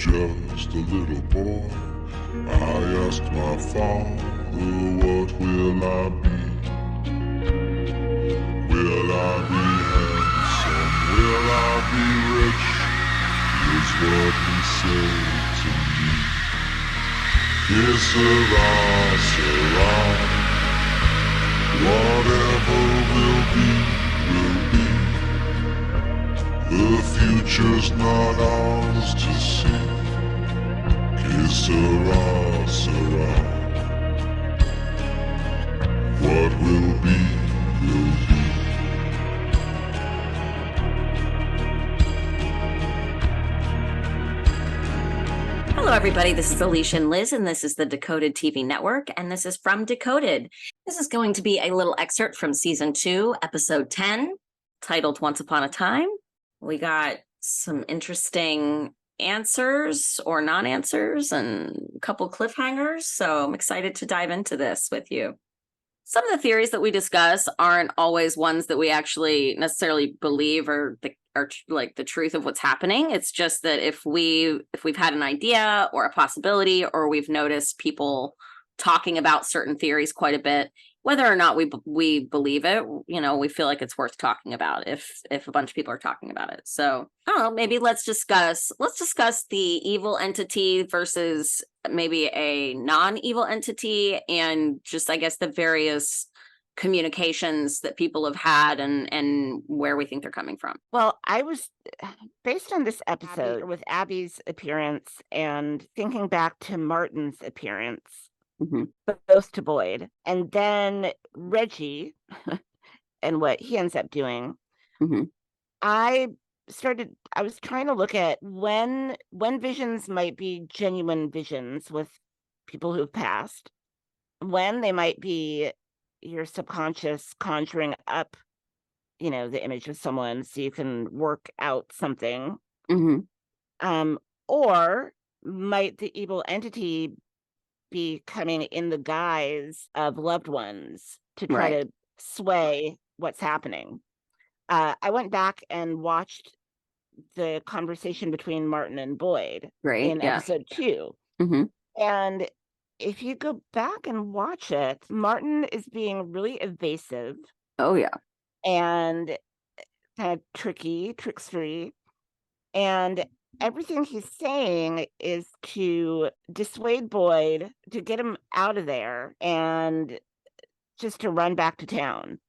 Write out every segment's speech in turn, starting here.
just a little boy, I asked my father, what will I be? Will I be handsome? Will I be rich? Is what he said to me. Que sera, sera. Whatever will be, will be. The future's not ours to see. Que sera, sera. What will be, will be. Hello, everybody. This is Alicia and Liz, and this is the Decoded TV network, and this is from Decoded. This is going to be a little excerpt from season 2, episode 10, titled Once Upon a Time. We got some interesting answers or non-answers and a couple cliffhangers, so I'm excited to dive into this with you. Some of the theories that we discuss aren't always ones that we actually necessarily believe are like the truth of what's happening. It's just that if we've had an idea or a possibility, or we've noticed people talking about certain theories quite a bit, whether or not we believe it, we feel like it's worth talking about if a bunch of people are talking about it. So I don't know, maybe let's discuss the evil entity versus maybe a non-evil entity, and just, I guess, the various communications that people have had and where we think they're coming from. Well, I was based on this episode with Abby's appearance and thinking back to Martin's appearance, both to Boyd, and then Reggie and what he ends up doing. I was trying to look at when visions might be genuine visions with people who've passed, when they might be your subconscious conjuring up, the image of someone so you can work out something. Or might the evil entity be coming in the guise of loved ones to try to sway what's happening? I went back and watched the conversation between Martin and Boyd in episode 2. And if you go back and watch it, Martin is being really evasive. Oh, yeah. And kind of trickstery. And everything he's saying is to dissuade Boyd, to get him out of there, and just to run back to town.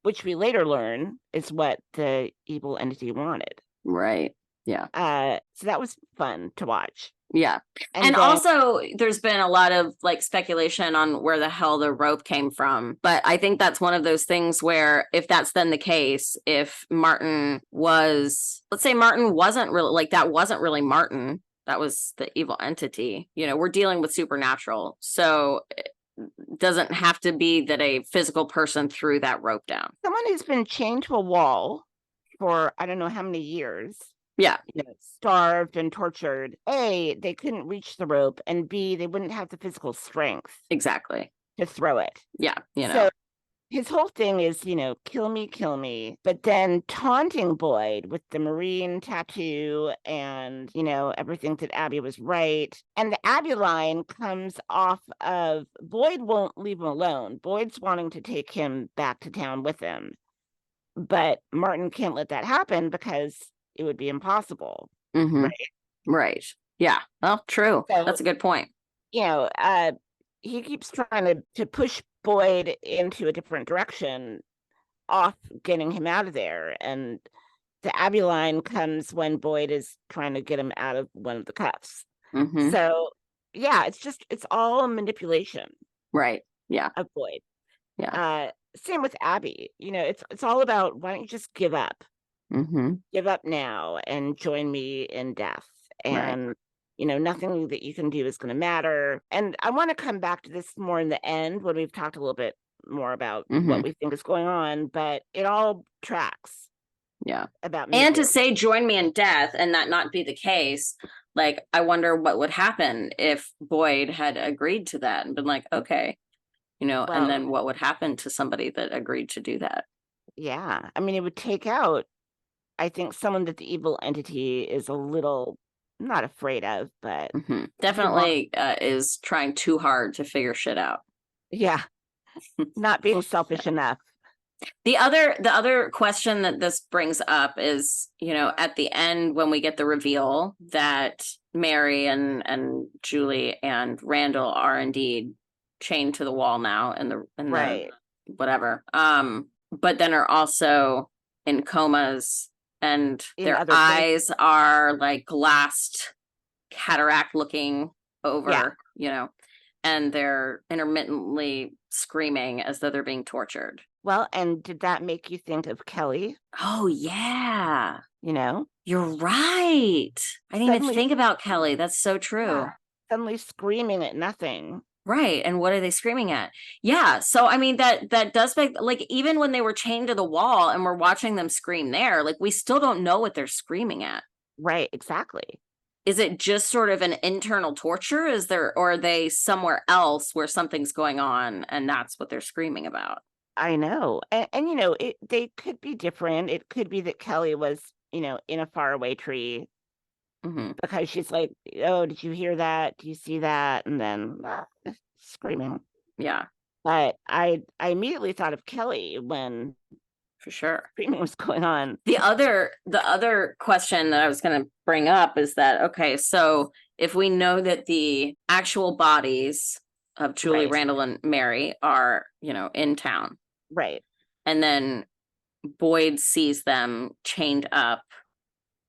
Which we later learn is what the evil entity wanted. Right. Yeah. So that was fun to watch. Yeah. And then, also, there's been a lot of like speculation on where the hell the rope came from. But I think that's one of those things where, if that's then the case, if let's say Martin wasn't really, like, that wasn't really Martin, that was the evil entity, we're dealing with supernatural. So it doesn't have to be that a physical person threw that rope down. Someone who's been chained to a wall for I don't know how many years. Yeah. Starved and tortured. A, they couldn't reach the rope, and B, they wouldn't have the physical strength. Exactly. To throw it. Yeah. So his whole thing is, kill me. But then taunting Boyd with the Marine tattoo and, everything that Abby was right. And the Abby line comes off of Boyd won't leave him alone. Boyd's wanting to take him back to town with him. But Martin can't let that happen because it would be impossible. Right. Yeah. Well, true. So, that's a good point. He keeps trying to push Boyd into a different direction, off getting him out of there. And the Abby line comes when Boyd is trying to get him out of one of the cuffs. So, yeah, it's all a manipulation. Right. Yeah. Of Boyd. Yeah. Same with Abby. It's all about, why don't you just give up? Give up now and join me in death. And, nothing that you can do is going to matter. And I want to come back to this more in the end when we've talked a little bit more about what we think is going on, but it all tracks. Yeah. And to say join me in death and that not be the case, like, I wonder what would happen if Boyd had agreed to that and been like, okay, and then what would happen to somebody that agreed to do that? Yeah. I mean, it would take out, I think, someone that the evil entity is a little not afraid of, but definitely is trying too hard to figure shit out. Yeah, not being selfish enough. The other question that this brings up is, at the end when we get the reveal that Mary and Julie and Randall are indeed chained to the wall now in the whatever. But then are also in comas and their eyes are like glassed cataract looking over, and they're intermittently screaming as though they're being tortured. Well, and did that make you think of Kelly? Oh, yeah. You're right. I didn't even think about Kelly. That's so true. Yeah, suddenly screaming at nothing. Right. And what are they screaming at? Yeah. So, I mean, that does make, like, even when they were chained to the wall and we're watching them scream there, like, we still don't know what they're screaming at. Right. Exactly. Is it just sort of an internal torture? Or are they somewhere else where something's going on and that's what they're screaming about? I know. And they could be different. It could be that Kelly was, in a faraway tree because she's like, oh, did you hear that? Do you see that? And then screaming. Yeah. But I immediately thought of Kelly when for sure screaming was going on. The other question that I was going to bring up is that, okay, so if we know that the actual bodies of Julie, Randall, and Mary are, in town. Right. And then Boyd sees them chained up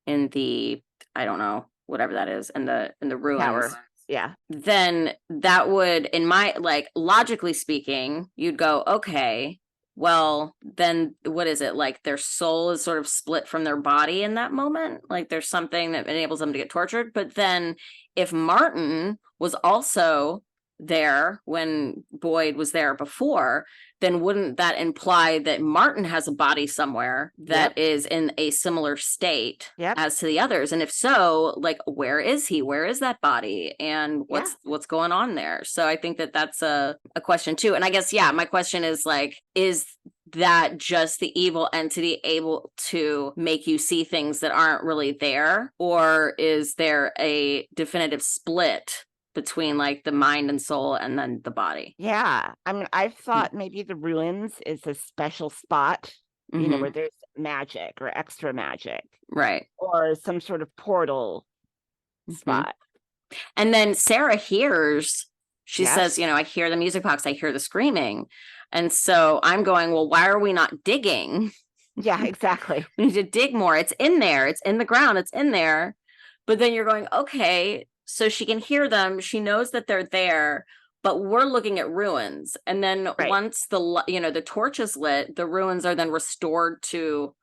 in the, I don't know, whatever that is, in the ruins. Tower. Yeah. Then that would, in my, like, logically speaking, you'd go, okay, well, then what is it? Like their soul is sort of split from their body in that moment. Like there's something that enables them to get tortured. But then if Martin was also there when Boyd was there before, then wouldn't that imply that Martin has a body somewhere that is in a similar state as to the others? And if so, like, where is he? Where is that body? And what's going on there? So I think that that's a question too. And I guess, my question is like, is that just the evil entity able to make you see things that aren't really there? Or is there a definitive split between like the mind and soul and then the body? Yeah. I mean, I've thought maybe the ruins is a special spot, where there's magic or extra magic. Right. Or some sort of portal spot. And then Sarah hears, she says, I hear the music box, I hear the screaming. And so I'm going, well, why are we not digging? Yeah, exactly. We need to dig more. It's in there. It's in the ground. It's in there. But then you're going, okay, so she can hear them. She knows that they're there, but we're looking at ruins. And then once the torch is lit, the ruins are then restored to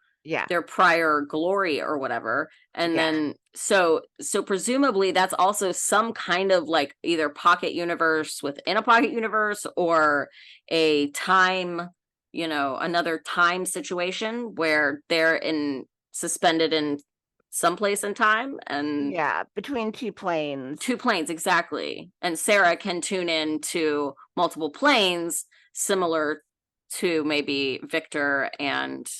their prior glory or whatever. And then so presumably that's also some kind of like either pocket universe within a pocket universe or a time, another time situation where they're suspended in someplace in time. And between two planes exactly. And Sarah can tune in to multiple planes similar to maybe Victor and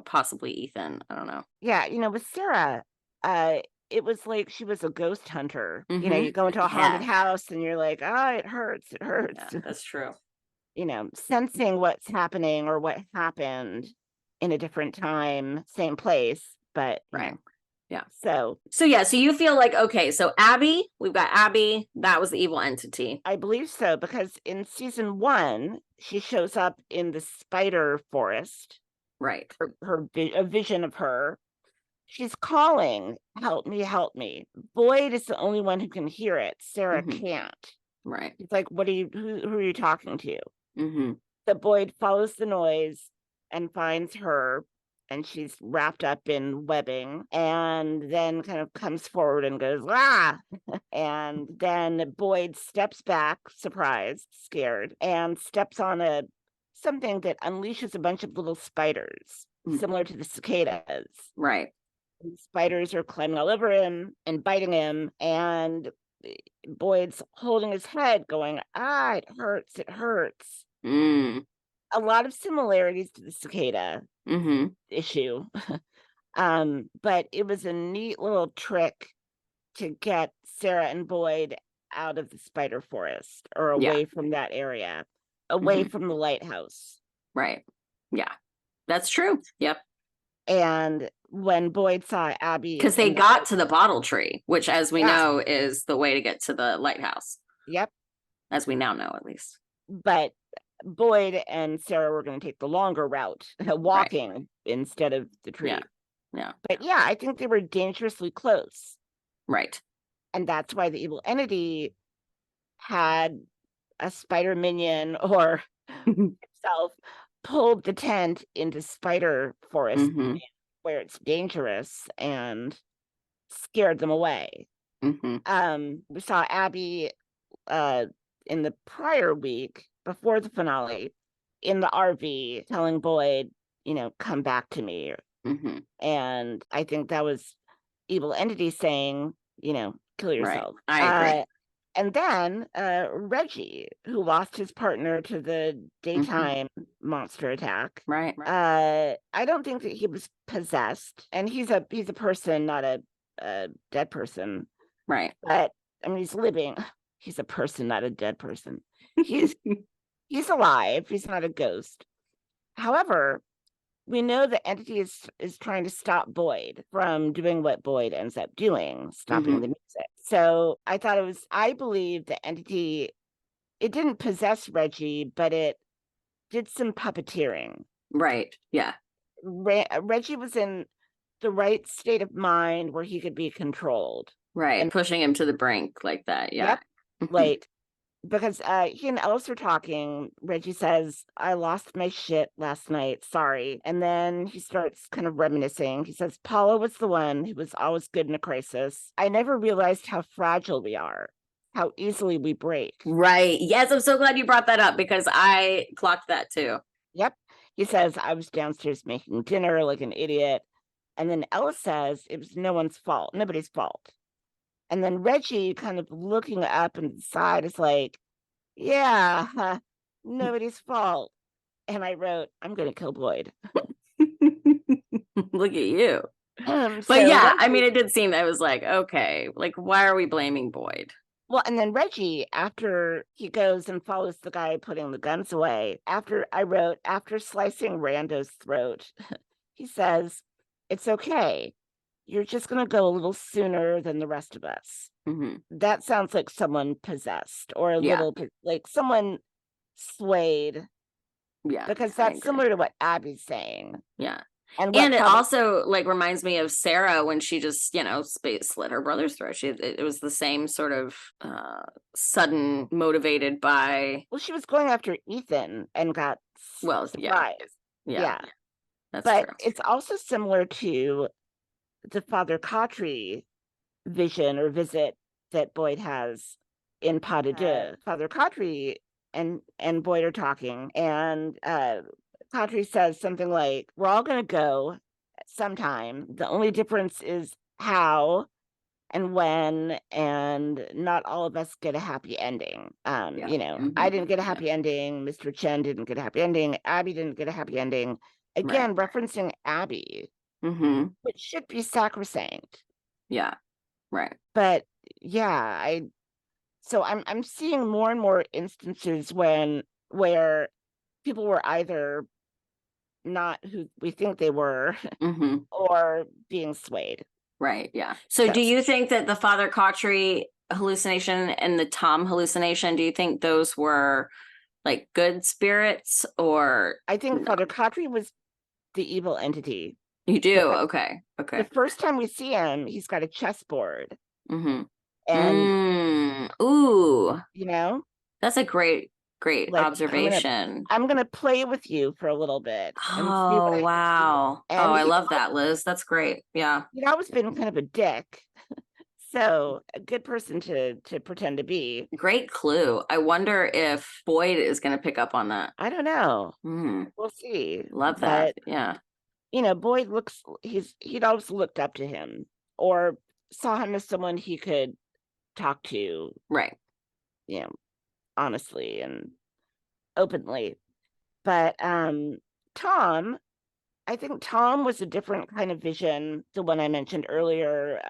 possibly Ethan. I don't know. With Sarah, it was like she was a ghost hunter. You go into a haunted house and you're like, oh, it hurts, that's true. Sensing what's happening or what happened in a different time, same place, but So you feel like, okay, so Abby, we've got Abby, that was the evil entity. I believe so, because in season 1, she shows up in the spider forest. Right. A vision of her. She's calling, help me, help me. Boyd is the only one who can hear it. Sarah can't. Right. It's like, who are you talking to? So Boyd follows the noise and finds her. And she's wrapped up in webbing and then kind of comes forward and goes, ah! And then Boyd steps back, surprised, scared, and steps on something that unleashes a bunch of little spiders, similar to the cicadas. Right. And the spiders are climbing all over him and biting him. And Boyd's holding his head going, ah, it hurts, it hurts. A lot of similarities to the cicada issue. But it was a neat little trick to get Sarah and Boyd out of the spider forest or away from that area, away from the lighthouse. Right. Yeah, that's true. Yep. And when Boyd saw Abby, because they got to the bottle tree, which, as we know, is the way to get to the lighthouse. Yep. As we now know, at least. But Boyd and Sarah were going to take the longer route, walking instead of the tree. Yeah. But yeah, I think they were dangerously close. Right. And that's why the evil entity had a spider minion or himself pulled the tent into spider forest where it's dangerous and scared them away. We saw Abby in the prior week before the finale in the RV telling Boyd, come back to me. And I think that was evil entity saying, kill yourself. Right. I agree. And then Reggie, who lost his partner to the daytime monster attack. Right. I don't think that he was possessed, and he's a person, not a dead person. Right. But I mean, he's living. He's a person, not a dead person. He's alive. He's not a ghost. However, we know the entity is trying to stop Boyd from doing what Boyd ends up doing, stopping the music. So I believe the entity, it didn't possess Reggie, but it did some puppeteering. Right. Yeah. Reggie was in the right state of mind where he could be controlled. Right. And pushing him to the brink like that. Yeah. Yep. Like, because he and Ellis are talking. Reggie says, I lost my shit last night. Sorry. And then he starts kind of reminiscing. He says, Paula was the one who was always good in a crisis. I never realized how fragile we are, how easily we break. Right. Yes, I'm so glad you brought that up because I clocked that too. Yep. He says, I was downstairs making dinner like an idiot. And then Ellis says, it was nobody's fault. And then Reggie, kind of looking up and side, is like, yeah, nobody's fault. And I wrote, I'm going to kill Boyd. Look at you. But so yeah, Reggie, I mean, it did seem that it was like, okay, like, why are we blaming Boyd? Well, and then Reggie, after he goes and follows the guy putting the guns away, after slicing Rando's throat, he says, it's okay. You're just going to go a little sooner than the rest of us. That sounds like someone possessed or a little like someone swayed. Yeah. Because that's similar to what Abby's saying. Yeah. And it also like reminds me of Sarah when she just, slit her brother's throat. It was the same sort of sudden motivated by. Well, she was going after Ethan and got surprised. Yeah. That's true. But it's also similar to the Father Cautry vision or visit that Boyd has in Pas de Deux. Father Cautry and Boyd are talking, and Cautry says something like, we're all going to go sometime. The only difference is how and when, and not all of us get a happy ending. I didn't get a happy ending. Mr. Chen didn't get a happy ending. Abby didn't get a happy ending. Again, referencing Abby. Which should be sacrosanct. Yeah. Right. But yeah, I'm seeing more and more instances where people were either not who we think they were or being swayed. Right. Yeah. So do you think that the Father Cautry hallucination and the Tom hallucination, do you think those were like good spirits or? I think Father Cautry was the evil entity. You do? Okay. The first time we see him, he's got a chessboard. And ooh. That's a great observation. I'm gonna play with you for a little bit. Oh, wow. I love that, Liz. That's great. Yeah. You've always been kind of a dick. So a good person to pretend to be. Great clue. I wonder if Boyd is going to pick up on that. I don't know. We'll see. Love that. But, yeah. Boyd he'd always looked up to him or saw him as someone he could talk to. Right. Honestly and openly. But Tom, I think Tom was a different kind of vision, the one I mentioned earlier.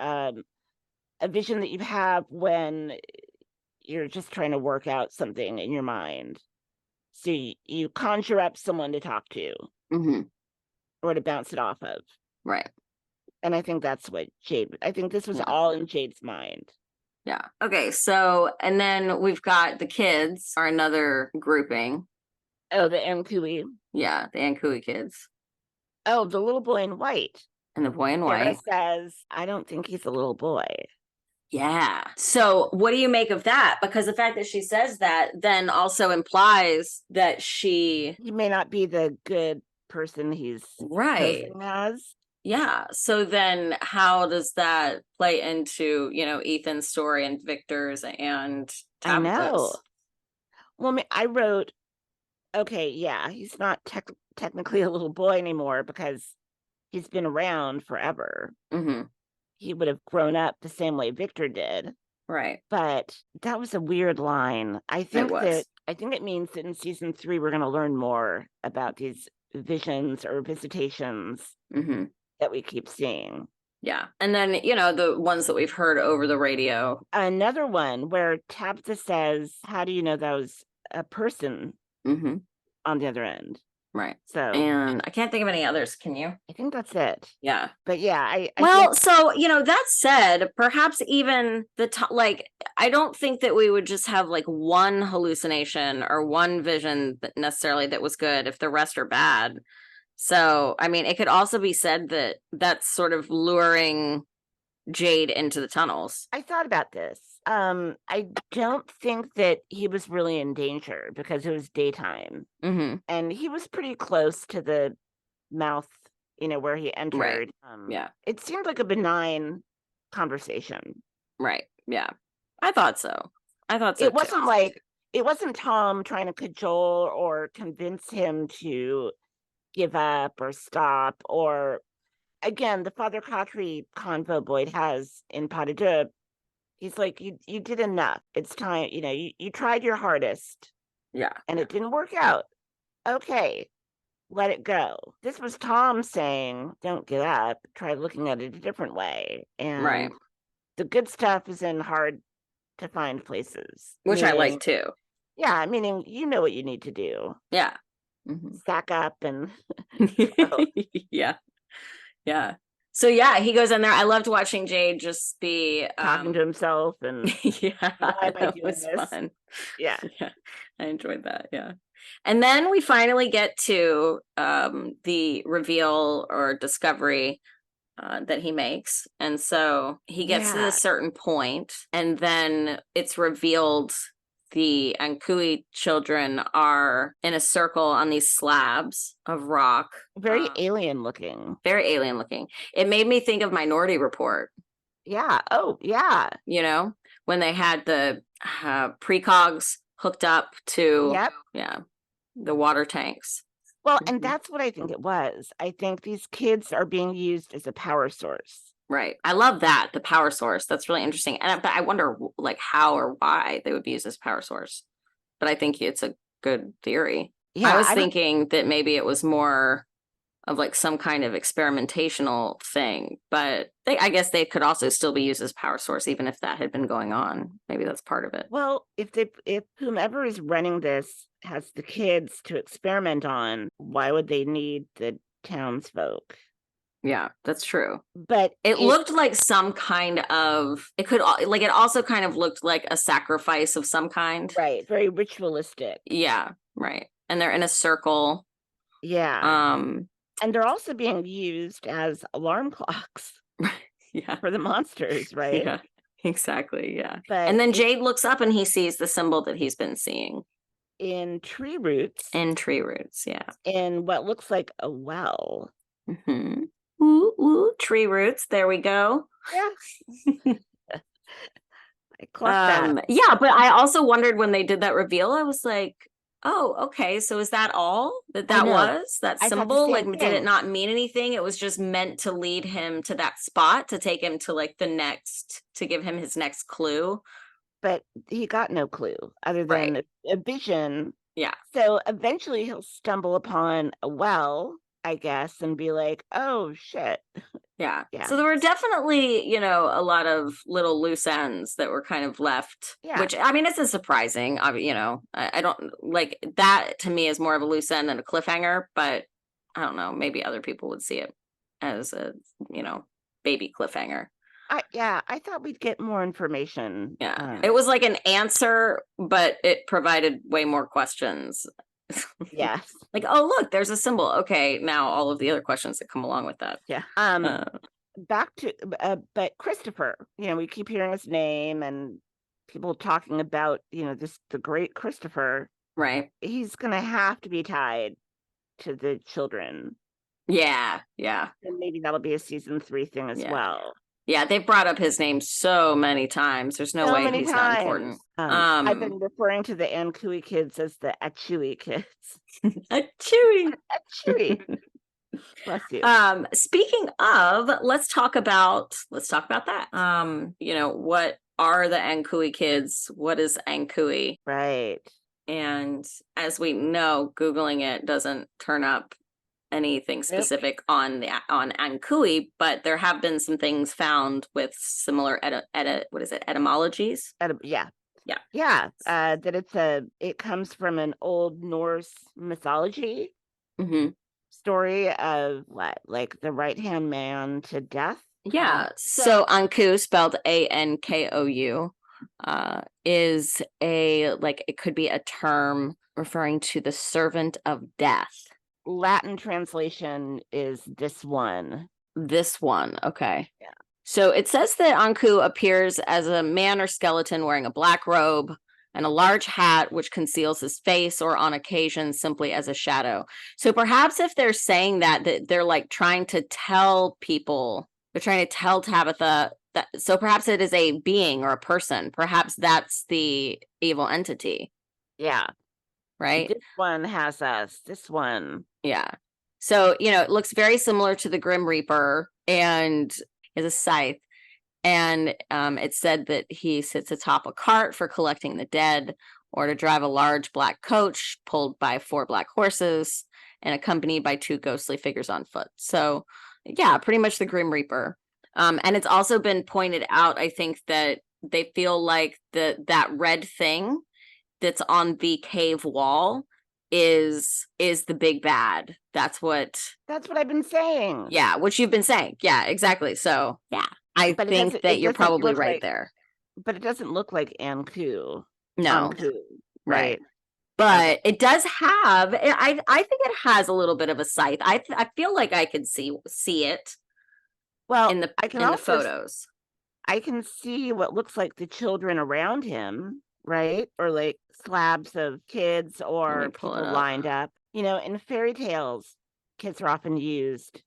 a vision that you have when you're just trying to work out something in your mind. So you conjure up someone to talk to or to bounce it off of. Right. And I think that's what Jade, I think this was all in Jade's mind. Yeah. Okay. So, and then we've got the kids are another grouping. Oh, the Anghkooey. Yeah. The Anghkooey kids. Oh, the little boy in white. And the boy in white. Sarah says, I don't think he's a little boy. Yeah. So what do you make of that? Because the fact that she says that then also implies that he may not be the good person he's posing as. Yeah. So then how does that play into, Ethan's story and Victor's and Tabitha's? I know. Well, I wrote, okay, yeah, he's not technically a little boy anymore because he's been around forever. He would have grown up the same way Victor did. Right. But that was a weird line. I think it means that in season 3, we're going to learn more about these visions or visitations that we keep seeing. Yeah. And then, the ones that we've heard over the radio. Another one where Tabitha says, how do you know that was a person on the other end? Right. So, and I can't think of any others. Can you? I think that's it. Yeah. But yeah, I so, that said, perhaps even I don't think that we would just have like one hallucination or one vision that necessarily that was good if the rest are bad. So, I mean, it could also be said that that's sort of luring Jade into the tunnels. I thought about this. I don't think that he was really in danger because it was daytime. And he was pretty close to the mouth, where he entered. Right. Yeah. It seemed like a benign conversation. Right. Yeah. I thought so. It wasn't Tom trying to cajole or convince him to give up or stop, or again, the Father Coughtry convo Boyd has in Pas de Deux. He's like, you did enough. It's time, you tried your hardest. Yeah. And it didn't work out. Okay, let it go. This was Tom saying, don't give up. Try looking at it a different way. And the good stuff is in hard to find places. Which I like too. Yeah, meaning you know what you need to do. Yeah. Stack up and Yeah. Yeah. So yeah, he goes in there. I loved watching Jade just be talking to himself and that was fun. Yeah. I enjoyed that. Yeah. And then we finally get to the reveal or discovery that he makes. And so he gets to a certain point, and then it's revealed the Anghkooey children are in a circle on these slabs of rock. Very alien looking. Very alien looking. It made me think of Minority Report. Yeah. Oh, yeah. When they had the precogs hooked up to the water tanks. Well, and that's what I think it was. I think these kids are being used as a power source. Right. I love that, the power source. That's really interesting. But I wonder how or why they would be used as power source. But I think it's a good theory. Yeah, I was thinking that maybe it was more of like some kind of experimentational thing, but I guess they could also still be used as power source, even if that had been going on. Maybe that's part of it. Well, if whomever is running this has the kids to experiment on, why would they need the townsfolk? Yeah, that's true. But it looked like some kind of, it also kind of looked like a sacrifice of some kind. Right. Very ritualistic. Yeah. Right. And they're in a circle. Yeah. And they're also being used as alarm clocks. Yeah. For the monsters, right? Yeah, exactly. Yeah. And then Jade looks up and he sees the symbol that he's been seeing. In tree roots. Yeah. In what looks like a well. Ooh, tree roots. There we go. Yeah. I clocked that. Yeah, but I also wondered when they did that reveal, I was like, oh, okay. So is that all that was? That symbol? Like, did it not mean anything? It was just meant to lead him to that spot, to take him to like to give him his next clue. But he got no clue other than a vision. Yeah. So eventually he'll stumble upon a well, I guess, and be like, oh shit, Yeah. Yeah. So there were definitely, you know, a lot of little loose ends that were kind of left, which, I mean, it's surprising. You know, I don't like that. To me is more of a loose end than a cliffhanger, but I don't know, maybe other people would see it as a, you know, baby cliffhanger. I thought we'd get more information. Yeah. It was like an answer, but it provided way more questions. Yes. Like, oh, look, there's a symbol. Okay, now all of the other questions that come along with that. Yeah. Back to, but Christopher, you know, we keep hearing his name and people talking about, you know, the great Christopher. Right. He's going to have to be tied to the children. Yeah. Yeah. And maybe that'll be a season 3 thing as well. Yeah, they've brought up his name so many times. There's no way he's not important. I've been referring to the Anghkooey kids as the S2E kids. S2E. S2E. Bless you. Speaking of, let's talk about that. You know, what are the Anghkooey kids? What is Anghkooey? Right. And as we know, Googling it doesn't turn up anything specific on Anghkooey, but there have been some things found with similar etymologies. That it comes from an old Norse mythology story of like the right-hand man to death. Yeah. So Anghkoo, spelled Ankou, is it could be a term referring to the servant of death. Latin translation is this one. Okay. Yeah. So it says that Anghkoo appears as a man or skeleton wearing a black robe and a large hat which conceals his face, or on occasion simply as a shadow. So perhaps if they're saying that they're like trying to tell people, they're trying to tell Tabitha that, so perhaps it is a being or a person. Perhaps that's the evil entity. Yeah. Right? This one has us. This one. Yeah. So, you know, it looks very similar to the Grim Reaper and is a scythe. And it said that he sits atop a cart for collecting the dead, or to drive a large black coach pulled by 4 black horses and accompanied by 2 ghostly figures on foot. So, yeah, pretty much the Grim Reaper. And it's also been pointed out, I think, that they feel like that red thing that's on the cave wall is the big bad. That's what I've been saying. Yeah, which you've been saying. Yeah, exactly. So yeah, I think that you're probably right there. But it doesn't look like Anghkoo. No. Right. But it does have, I think it has a little bit of a scythe. I feel like I could see it. Well, in the photos. I can see what looks like the children around him, right? Or like slabs of kids or people lined up. You know, in fairy tales, kids are often used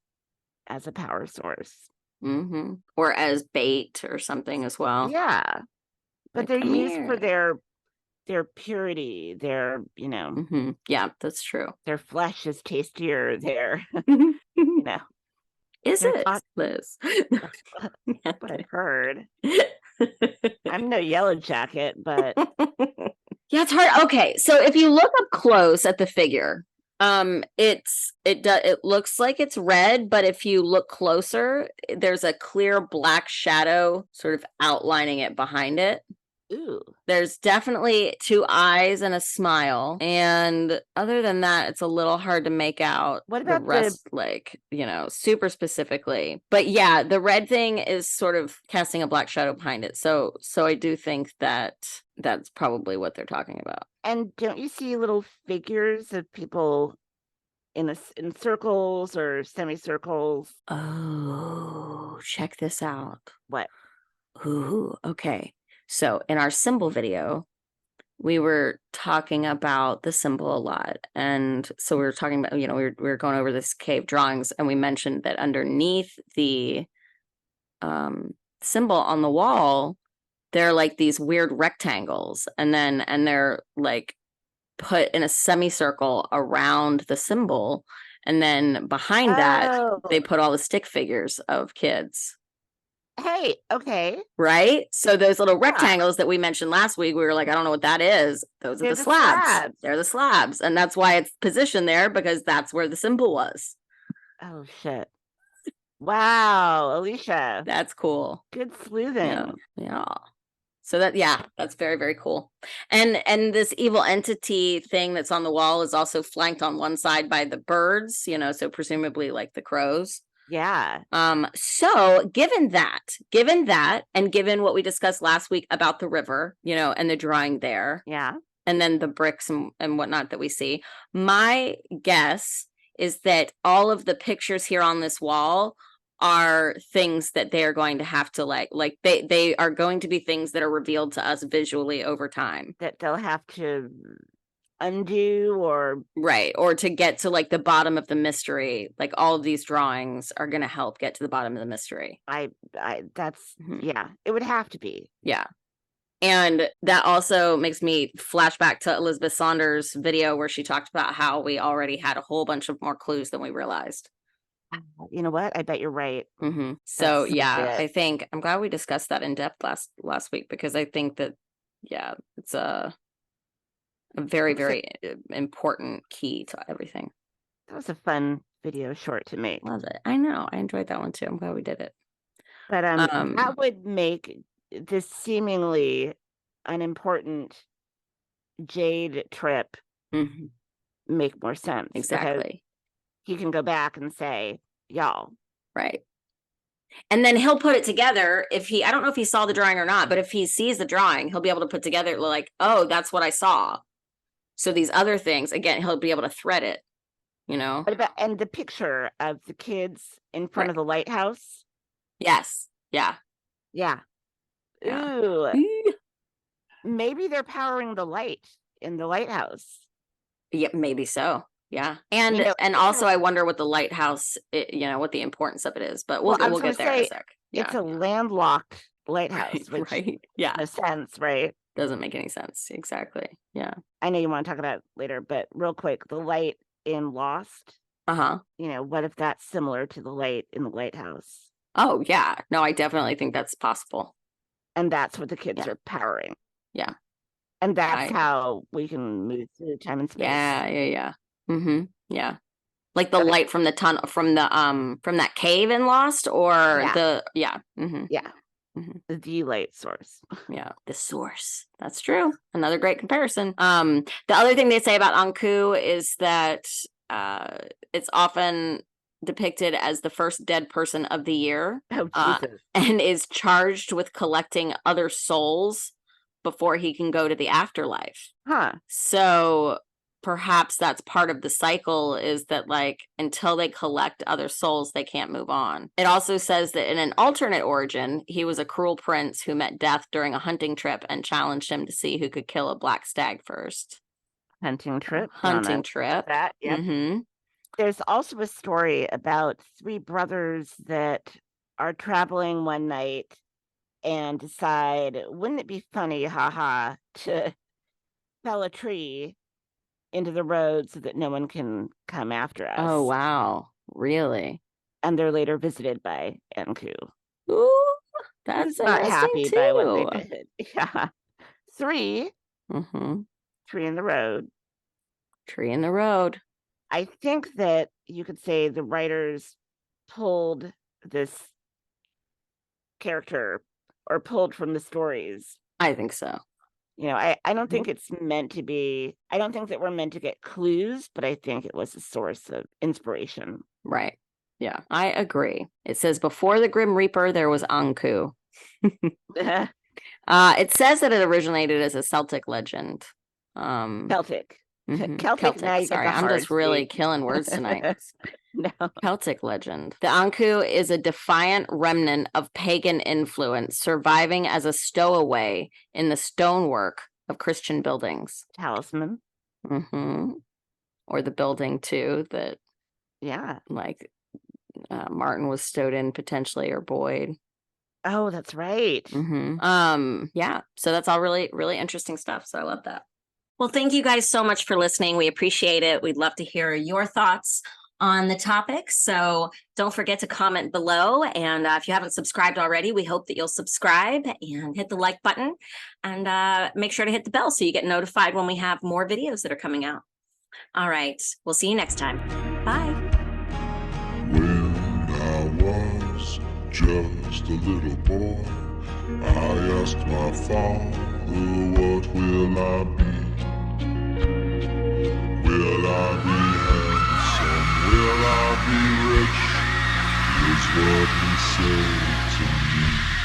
as a power source. Mm-hmm. Or as bait or something as well. Yeah. But they're used for their purity, their, you know. Mm-hmm. Yeah, that's true. Their flesh is tastier. You know. Is it, Liz? That's what I've heard. I'm no Yellow Jacket, but yeah, it's hard. Okay, so if you look up close at the figure, it looks like it's red, but if you look closer, there's a clear black shadow sort of outlining it behind it. Ooh. There's definitely 2 eyes and a smile, and other than that, it's a little hard to make out what about the rest, like, you know, super specifically. But yeah, the red thing is sort of casting a black shadow behind it. So I do think that that's probably what they're talking about. And don't you see little figures of people in circles or semicircles? Oh, check this out. What? Ooh, okay. So in our symbol video, we were talking about the symbol a lot. And so we were talking about, you know, we were going over this cave drawings, and we mentioned that underneath the symbol on the wall, there are like these weird rectangles, and they're like put in a semicircle around the symbol. And then behind that, they put all the stick figures of kids. Hey, okay. Right? So those little rectangles that we mentioned last week, we were like, I don't know what that is. Those are the slabs. They're the slabs. And that's why it's positioned there, because that's where the symbol was. Oh, shit. Wow, Alicia. That's cool. Good sleuthing. Yeah. So that's very, very cool. And this evil entity thing that's on the wall is also flanked on one side by the birds, so presumably like the crows. Yeah. So given that, and given what we discussed last week about the river, and the drawing there. Yeah. And then the bricks and whatnot that we see, my guess is that all of the pictures here on this wall are things that they are going to have to like they are going to be things that are revealed to us visually over time, that they'll have to undo or to get to like the bottom of the mystery. Like all of these drawings are going to help get to the bottom of the mystery. That's yeah, it would have to be. Yeah. And that also makes me flash back to Elizabeth Saunders' video where she talked about how we already had a whole bunch of more clues than we realized. You know what? I bet you're right. So yeah, I think I'm glad we discussed that in depth last week, because I think that it's a very, very important key to everything. That was a fun video short to make. Love it. I know. I enjoyed that one too. I'm glad we did it. But that would make this seemingly unimportant Jade trip make more sense. Exactly. He can go back and say, y'all. Right. And then he'll put it together I don't know if he saw the drawing or not, but if he sees the drawing, he'll be able to put together like, oh, that's what I saw. So these other things, again, he'll be able to thread it, And the picture of the kids in front of the lighthouse. Yes. Yeah. Yeah. Ooh. Maybe they're powering the light in the lighthouse. Yeah, maybe so. Yeah. And also I wonder what the lighthouse, what the importance of it is, but we'll get there in a sec. Yeah. It's a landlocked lighthouse, which yeah. in a sense, right? Doesn't make any sense. Exactly. Yeah. I know you want to talk about it later, but real quick, the light in Lost. What if that's similar to the light in the lighthouse? Oh, yeah. No, I definitely think that's possible. And that's what the kids are powering. Yeah. And that's how we can move through time and space. Yeah. Yeah. Like the light from the tunnel, from that cave in Lost, or the light source. Yeah, the source. That's true. Another great comparison. The other thing they say about Anghkooey is that it's often depicted as the first dead person of the year. Oh, Jesus. And is charged with collecting other souls before he can go to the afterlife. So perhaps that's part of the cycle, is that like until they collect other souls, they can't move on. It also says that in an alternate origin, he was a cruel prince who met death during a hunting trip and challenged him to see who could kill a black stag first. Hunting trip. That, yeah. There's also a story about three brothers that are traveling one night and decide, wouldn't it be funny, to fell a tree into the road so that no one can come after us. Oh, wow. Really? And they're later visited by Anghkooey. Ooh, that's not happy too. By what they did. Yeah. 3. Tree in the road. Tree in the road. I think that you could say the writers pulled this character or pulled from the stories. I think so. I don't think it's meant to be. I don't think that we're meant to get clues, but I think it was a source of inspiration. Right. Yeah, I agree. It says before the Grim Reaper, there was Anghkooey. It says that it originated as a Celtic legend. Celtic. Celtic. Sorry, I'm just really killing words tonight. No. Celtic legend. The Anghkooey is a defiant remnant of pagan influence, surviving as a stowaway in the stonework of Christian buildings. Talisman. Or the building too that, like Martin was stowed in potentially, or Boyd. Oh, that's right. Yeah. So that's all really, really interesting stuff. So I love that. Well, thank you guys so much for listening. We appreciate it. We'd love to hear your thoughts on the topic. So don't forget to comment below. And if you haven't subscribed already, we hope that you'll subscribe and hit the like button, and make sure to hit the bell so you get notified when we have more videos that are coming out. All right. We'll see you next time. Bye. When I was just a little boy, I asked my father, what will I be? Will I be handsome? Will I be rich? Is what he said to me.